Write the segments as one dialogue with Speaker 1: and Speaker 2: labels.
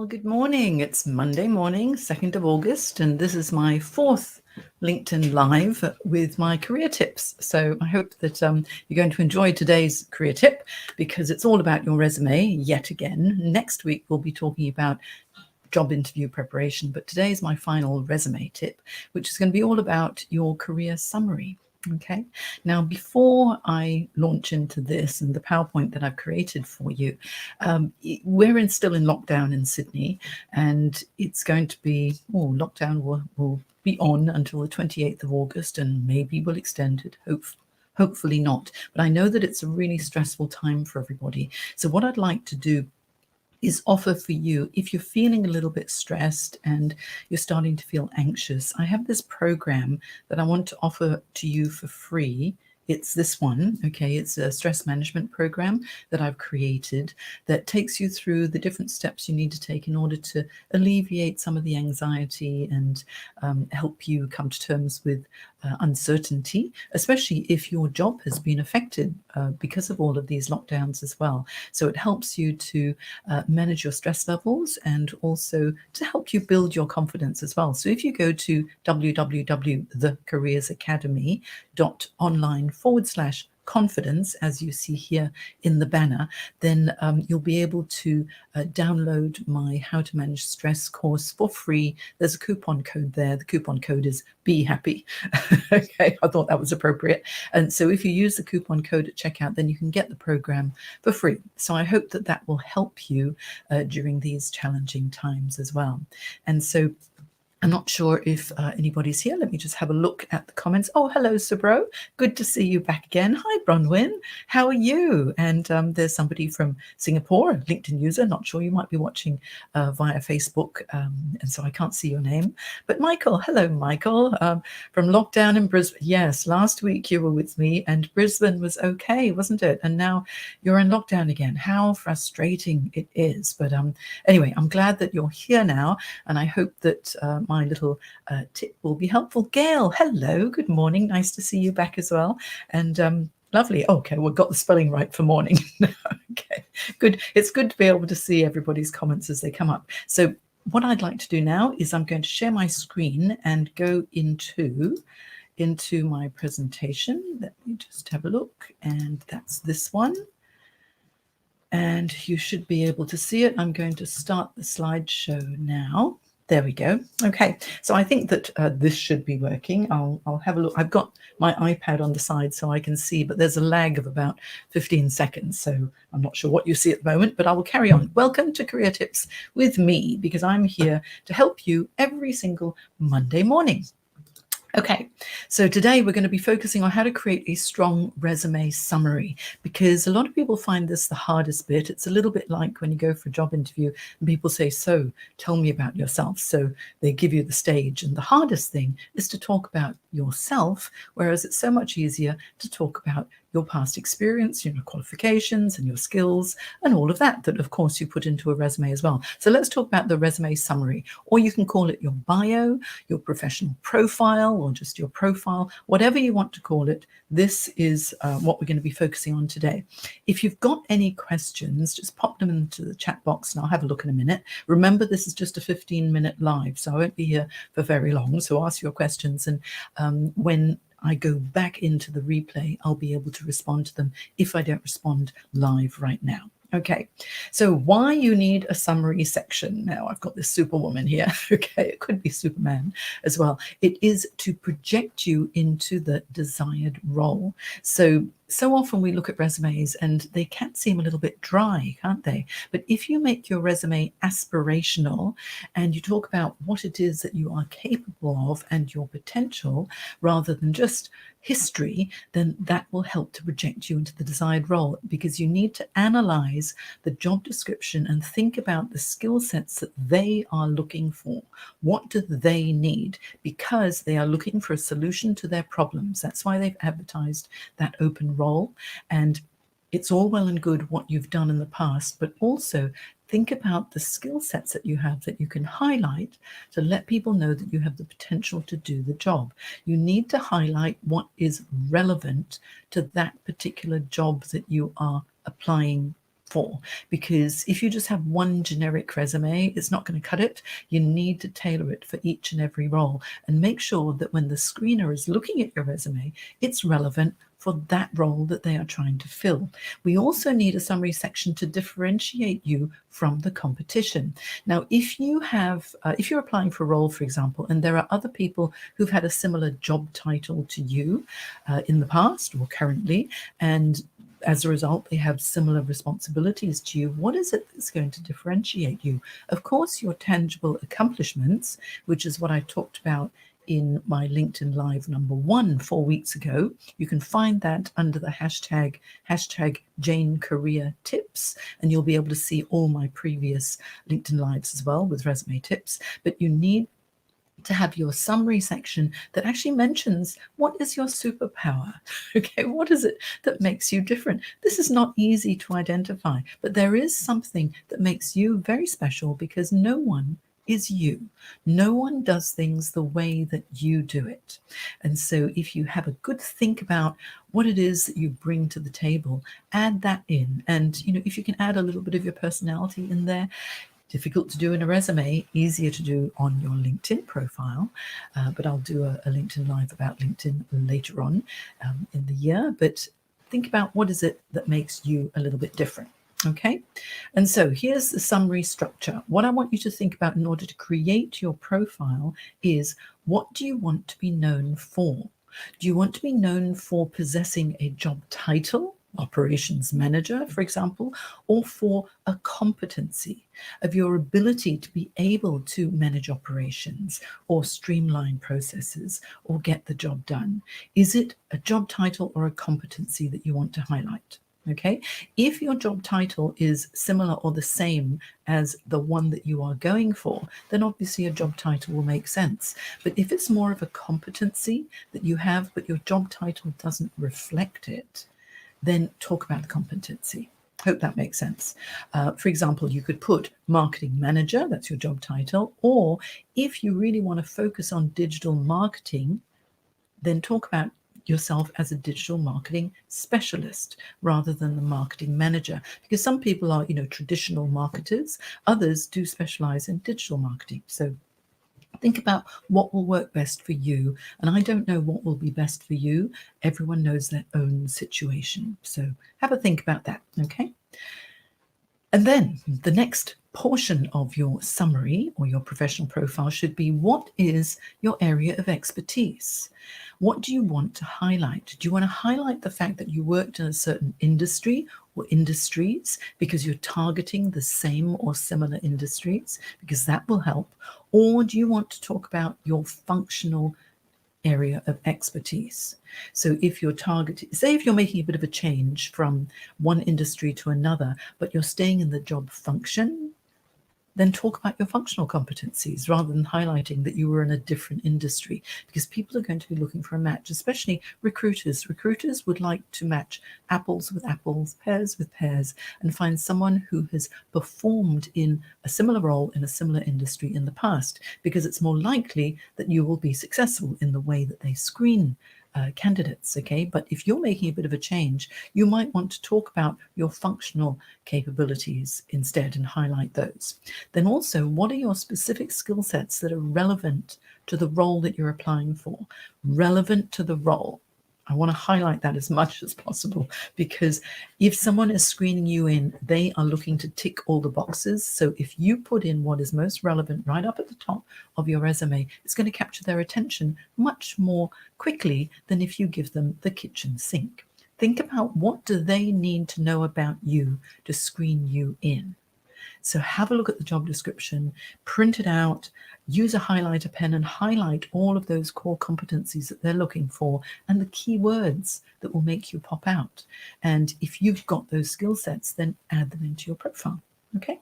Speaker 1: Well, good morning. It's Monday morning, 2nd of August, and this is my fourth LinkedIn Live with my career tips. So I hope that you're going to enjoy today's career tip because it's all about your resume yet again. Next week, we'll be talking about job interview preparation, but today is my final resume tip, which is going to be all about your career summary. Okay, now before I launch into this and the PowerPoint that I've created for you, we're still in lockdown in Sydney, and it's going to be, lockdown will be on until the 28th of August, and maybe we'll extend it, hopefully not. But I know that it's a really stressful time for everybody. So what I'd like to do is offer for you, if you're feeling a little bit stressed and you're starting to feel anxious, I have this program that I want to offer to you for free. It's this one, okay? It's a stress management program that I've created that takes you through the different steps you need to take in order to alleviate some of the anxiety and help you come to terms with uncertainty, especially if your job has been affected because of all of these lockdowns as well. So it helps you to manage your stress levels and also to help you build your confidence as well. So if you go to www.thecareersacademy.online/confidence, as you see here in the banner, then you'll be able to download my How to Manage Stress course for free. There's a coupon code there. The coupon code is Be Happy. Okay, I thought that was appropriate. And so if you use the coupon code at checkout, then you can get the program for free. So I hope that that will help you during these challenging times as well. And so I'm not sure if anybody's here. Let me just have a look at the comments. Oh, hello, Subro. Good to see you back again. Hi, Bronwyn. How are you? And there's somebody from Singapore, a LinkedIn user. Not sure, you might be watching via Facebook, and so I can't see your name. But Michael, hello, Michael, from lockdown in Brisbane. Yes, last week you were with me and Brisbane was okay, wasn't it? And now you're in lockdown again. How frustrating it is. But anyway, I'm glad that you're here now, and I hope that my little tip will be helpful. Gail, hello, good morning. Nice to see you back as well. And lovely. Okay, we've got the spelling right for morning. Okay, good. It's good to be able to see everybody's comments as they come up. So what I'd like to do now is I'm going to share my screen and go into my presentation. Let me just have a look, and that's this one. And you should be able to see it. I'm going to start the slideshow now. There we go. Okay, so I think that this should be working. I'll have a look. I've got my iPad on the side so I can see, but there's a lag of about 15 seconds. So I'm not sure what you see at the moment, but I will carry on. Welcome to Career Tips with me, because I'm here to help you every single Monday morning. Okay, so today we're going to be focusing on how to create a strong resume summary, because a lot of people find this the hardest bit. It's a little bit like when you go for a job interview and people say, so tell me about yourself. So they give you the stage, and the hardest thing is to talk about yourself, whereas it's so much easier to talk about your past experience, your qualifications and your skills and all of that of course you put into a resume as well. So let's talk about the resume summary, or you can call it your bio, your professional profile, or just your profile, whatever you want to call it. This is what we're going to be focusing on today. If you've got any questions, just pop them into the chat box and I'll have a look in a minute. Remember, this is just a 15-minute live, so I won't be here for very long, so ask your questions, and when I go back into the replay, I'll be able to respond to them if I don't respond live right now. Okay, so why you need a summary section. Now I've got this superwoman here. Okay, it could be Superman as well. It is to project you into the desired role. So often we look at resumes and they can seem a little bit dry, can't they? But if you make your resume aspirational and you talk about what it is that you are capable of and your potential rather than just history, then that will help to project you into the desired role, because you need to analyze the job description and think about the skill sets that they are looking for. What do they need? Because they are looking for a solution to their problems. That's why they've advertised that open role. And it's all well and good what you've done in the past, but also think about the skill sets that you have that you can highlight to let people know that you have the potential to do the job. You need to highlight what is relevant to that particular job that you are applying for, because if you just have one generic resume, it's not going to cut it. You need to tailor it for each and every role, and make sure that when the screener is looking at your resume, it's relevant for that role that they are trying to fill. We also need a summary section to differentiate you from the competition. Now, if you have, if you're applying for a role, for example, and there are other people who've had a similar job title to you in the past or currently, and as a result, they have similar responsibilities to you, what is it that's going to differentiate you? Of course, your tangible accomplishments, which is what I talked about in my LinkedIn Live number 1 4 weeks ago. You can find that under the hashtag Jane Career Tips, and you'll be able to see all my previous LinkedIn Lives as well with resume tips. But you need to have your summary section that actually mentions what is your superpower. Okay, what is it that makes you different? This is not easy to identify, but there is something that makes you very special, because no one is you. No one does things the way that you do it. And so if you have a good think about what it is that you bring to the table, add that in. And if you can add a little bit of your personality in there, difficult to do in a resume, easier to do on your LinkedIn profile. But I'll do a LinkedIn Live about LinkedIn later on in the year. But think about what is it that makes you a little bit different. Okay, and so here's the summary structure. What I want you to think about in order to create your profile is, what do you want to be known for? Do you want to be known for possessing a job title, operations manager, for example, or for a competency of your ability to be able to manage operations or streamline processes or get the job done? Is it a job title or a competency that you want to highlight? Okay, if your job title is similar or the same as the one that you are going for, then obviously a job title will make sense. But if it's more of a competency that you have, but your job title doesn't reflect it, then talk about the competency. Hope that makes sense. For example, you could put marketing manager, that's your job title, or if you really want to focus on digital marketing, then talk about yourself as a digital marketing specialist rather than the marketing manager, because some people are traditional marketers, others do specialize in digital marketing. So think about what will work best for you, and I don't know what will be best for you. Everyone knows their own situation, so have a think about that. Okay, and then the next portion of your summary or your professional profile should be, what is your area of expertise? What do you want to highlight? Do you want to highlight the fact that you worked in a certain industry or industries because you're targeting the same or similar industries, because that will help? Or do you want to talk about your functional area of expertise? So if you're targeting, say if you're making a bit of a change from one industry to another, but you're staying in the job function, then talk about your functional competencies rather than highlighting that you were in a different industry, because people are going to be looking for a match, especially recruiters. Recruiters would like to match apples with apples, pears with pears, and find someone who has performed in a similar role in a similar industry in the past, because it's more likely that you will be successful in the way that they screen candidates. Okay, but if you're making a bit of a change, you might want to talk about your functional capabilities instead and highlight those. Then also, what are your specific skill sets that are relevant to the role that you're applying for? Relevant to the role. I want to highlight that as much as possible, because if someone is screening you in, they are looking to tick all the boxes. So if you put in what is most relevant right up at the top of your resume, it's going to capture their attention much more quickly than if you give them the kitchen sink. Think about, what do they need to know about you to screen you in? So have a look at the job description, print it out, use a highlighter pen and highlight all of those core competencies that they're looking for and the key words that will make you pop out. And if you've got those skill sets, then add them into your profile. Okay.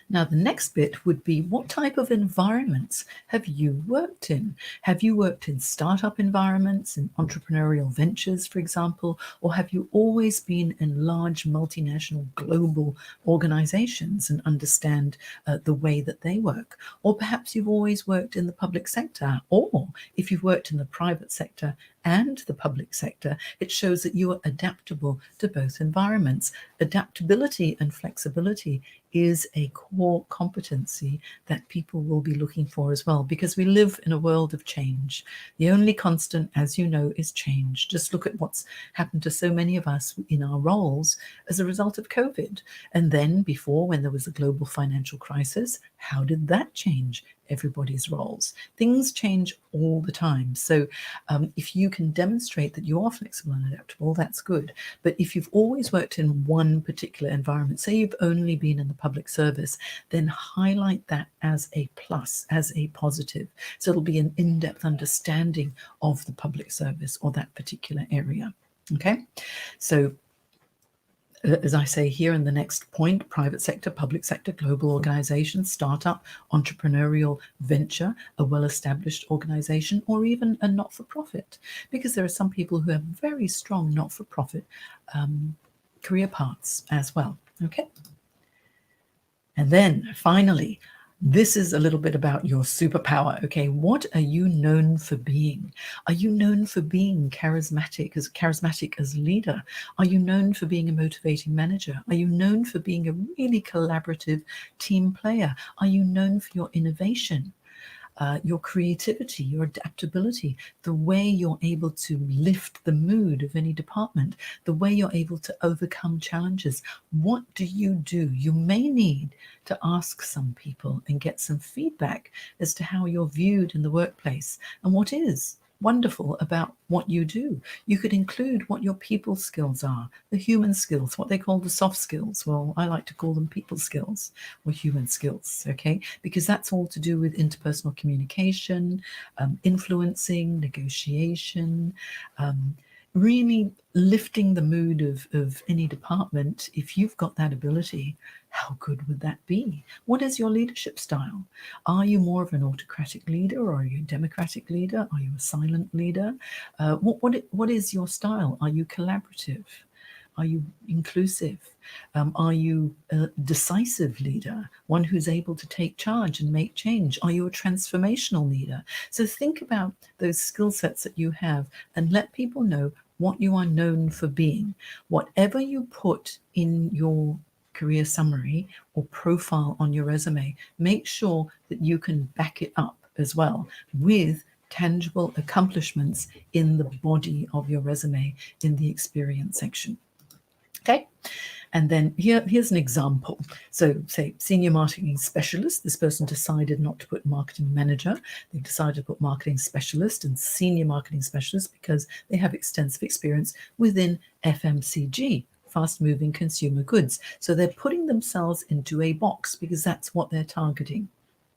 Speaker 1: Now, the next bit would be, what type of environments have you worked in? Have you worked in startup environments, in entrepreneurial ventures, for example, or have you always been in large multinational global organizations and understand the way that they work? Or perhaps you've always worked in the public sector, or if you've worked in the private sector and the public sector, it shows that you are adaptable to both environments. Adaptability and flexibility is a core competency that people will be looking for as well, because we live in a world of change. The only constant, as you know, is change. Just look at what's happened to so many of us in our roles as a result of COVID. And then before, when there was a global financial crisis, how did that change everybody's roles? Things change all the time. So if you can demonstrate that you are flexible and adaptable, that's good. But if you've always worked in one particular environment, say you've only been in the public service, then highlight that as a plus, as a positive. So it'll be an in-depth understanding of the public service or that particular area. Okay, so as I say here in the next point, private sector, public sector, global organization, startup, entrepreneurial venture, a well-established organization, or even a not-for-profit, because there are some people who have very strong not-for-profit career paths as well. Okay. And then finally, this is a little bit about your superpower. Okay, what are you known for being? Are you known for being charismatic as leader? Are you known for being a motivating manager? Are you known for being a really collaborative team player? Are you known for your innovation? Your creativity, your adaptability, the way you're able to lift the mood of any department, the way you're able to overcome challenges. What do? You may need to ask some people and get some feedback as to how you're viewed in the workplace and what is wonderful about what you do. You could include what your people skills are, the human skills, what they call the soft skills. Well, I like to call them people skills or human skills, okay? Because that's all to do with interpersonal communication, influencing, negotiation, really lifting the mood of any department. If you've got that ability, how good would that be? What is your leadership style? Are you more of an autocratic leader, or are you a democratic leader? Are you a silent leader? What is your style? Are you collaborative? Are you inclusive? Are you a decisive leader, one who's able to take charge and make change? Are you a transformational leader? So think about those skill sets that you have and let people know what you are known for being. Whatever you put in your career summary or profile on your resume, make sure that you can back it up as well with tangible accomplishments in the body of your resume in the experience section. Okay. And then here's an example. So say senior marketing specialist, this person decided not to put marketing manager. They decided to put marketing specialist and senior marketing specialist because they have extensive experience within FMCG, fast moving consumer goods. So they're putting themselves into a box because that's what they're targeting.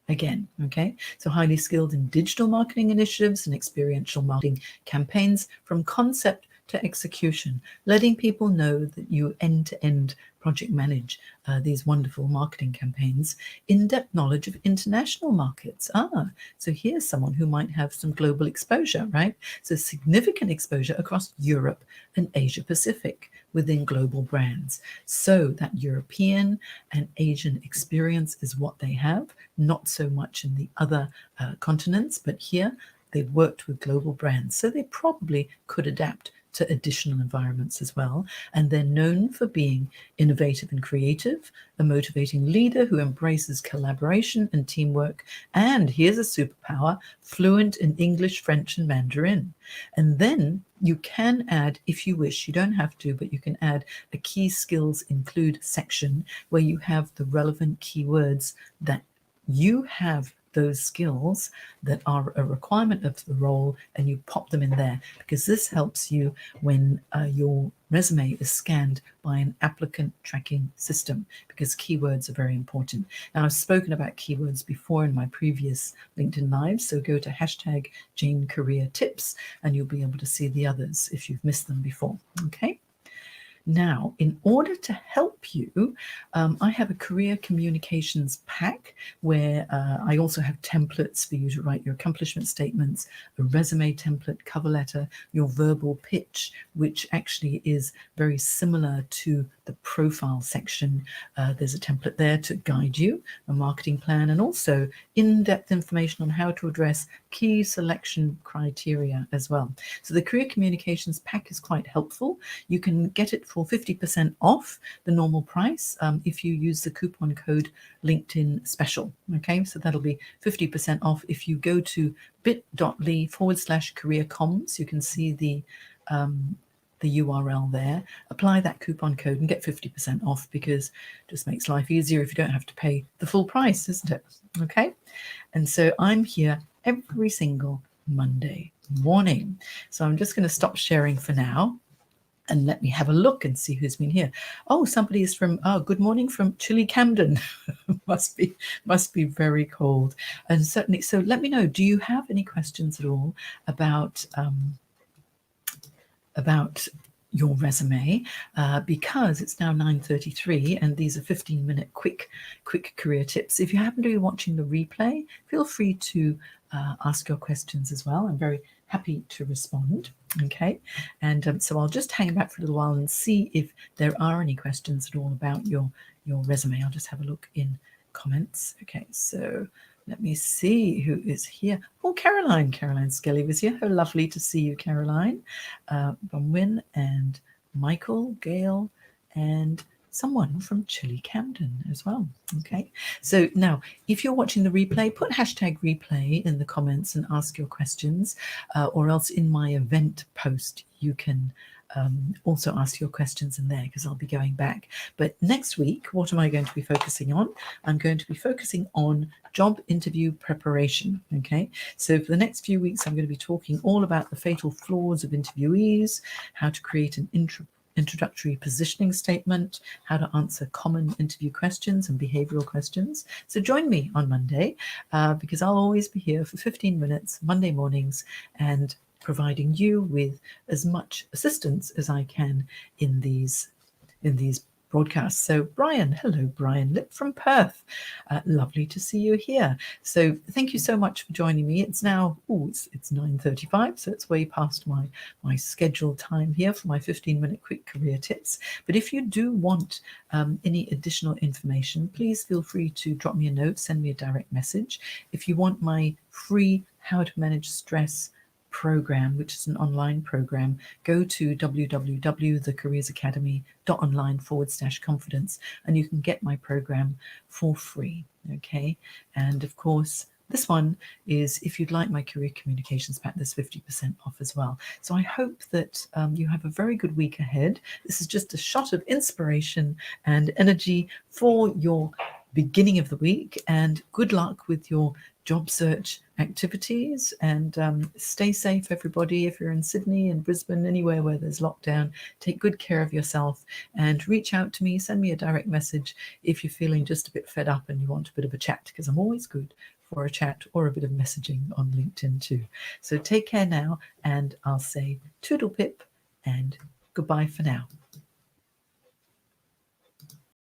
Speaker 1: Again, okay, so highly skilled in digital marketing initiatives and experiential marketing campaigns from concept to execution, letting people know that you end-to-end project manage these wonderful marketing campaigns. In-depth knowledge of international markets. So here's someone who might have some global exposure, right? So significant exposure across Europe and Asia Pacific within global brands. So that European and Asian experience is what they have, not so much in the other continents, but here they've worked with global brands. So they probably could adapt to additional environments as well. And they're known for being innovative and creative, a motivating leader who embraces collaboration and teamwork. And here's a superpower, fluent in English, French, and Mandarin. And then you can add, if you wish, you don't have to, but you can add a key skills include section where you have the relevant keywords that you have those skills that are a requirement of the role, and you pop them in there, because this helps you when your resume is scanned by an applicant tracking system, because keywords are very important. Now, I've spoken about keywords before in my previous LinkedIn Lives, so go to #JaneCareerTips and you'll be able to see the others if you've missed them before. Okay. Now, in order to help you, I have a career communications pack where I also have templates for you to write your accomplishment statements, a resume template, cover letter, your verbal pitch, which actually is very similar to the the profile section, there's a template there to guide you, a marketing plan, and also in-depth information on how to address key selection criteria as well. So the career communications pack is quite helpful. You can get it for 50% off the normal price if you use the coupon code LinkedIn special. Okay, so that'll be 50% off if you go to bit.ly/career comms. You can see the URL there. Apply that coupon code and get 50% off, because it just makes life easier if you don't have to pay the full price, isn't it? Okay, and so I'm here every single Monday morning. So I'm just going to stop sharing for now and let me have a look and see who's been here. Oh, somebody is from, good morning from chilly Camden. must be very cold. And certainly, so let me know, do you have any questions at all about your resume, because it's now 9:33 and these are 15-minute quick career tips. If you happen to be watching the replay, feel free to ask your questions as well. I'm very happy to respond. Okay, and so I'll just hang back for a little while and see if there are any questions at all about your resume. I'll just have a look in comments. Okay, so let me see who is here. Oh, Caroline Skelly was here. How lovely to see you, Caroline. Bonwin and Michael, Gail, and someone from chilly Camden as well. Okay, so now if you're watching the replay, put #replay in the comments and ask your questions, or else in my event post you can also ask your questions in there, because I'll be going back. But next week, what am I going to be focusing on? I'm going to be focusing on job interview preparation. Okay, so for the next few weeks, I'm going to be talking all about the fatal flaws of interviewees, how to create an introductory positioning statement, how to answer common interview questions and behavioral questions. So join me on Monday, because I'll always be here for 15 minutes Monday mornings, and providing you with as much assistance as I can in these broadcasts. So Brian, hello Brian Lip from Perth, lovely to see you here. So thank you so much for joining me. It's now it's 9:35, so it's way past my scheduled time here for my 15-minute quick career tips. But if you do want any additional information, please feel free to drop me a note, send me a direct message. If you want my free How to Manage Stress program, which is an online program, go to www.thecareersacademy.online/confidence and you can get my program for free. Okay, and of course this one is, if you'd like my career communications pack, there's 50% off as well. So I hope that you have a very good week ahead. This is just a shot of inspiration and energy for your beginning of the week, and good luck with your job search activities, and stay safe, everybody. If you're in Sydney and Brisbane, anywhere where there's lockdown, take good care of yourself and reach out to me, send me a direct message if you're feeling just a bit fed up and you want a bit of a chat, because I'm always good for a chat or a bit of messaging on LinkedIn too. So take care now, and I'll say toodle pip and goodbye for now.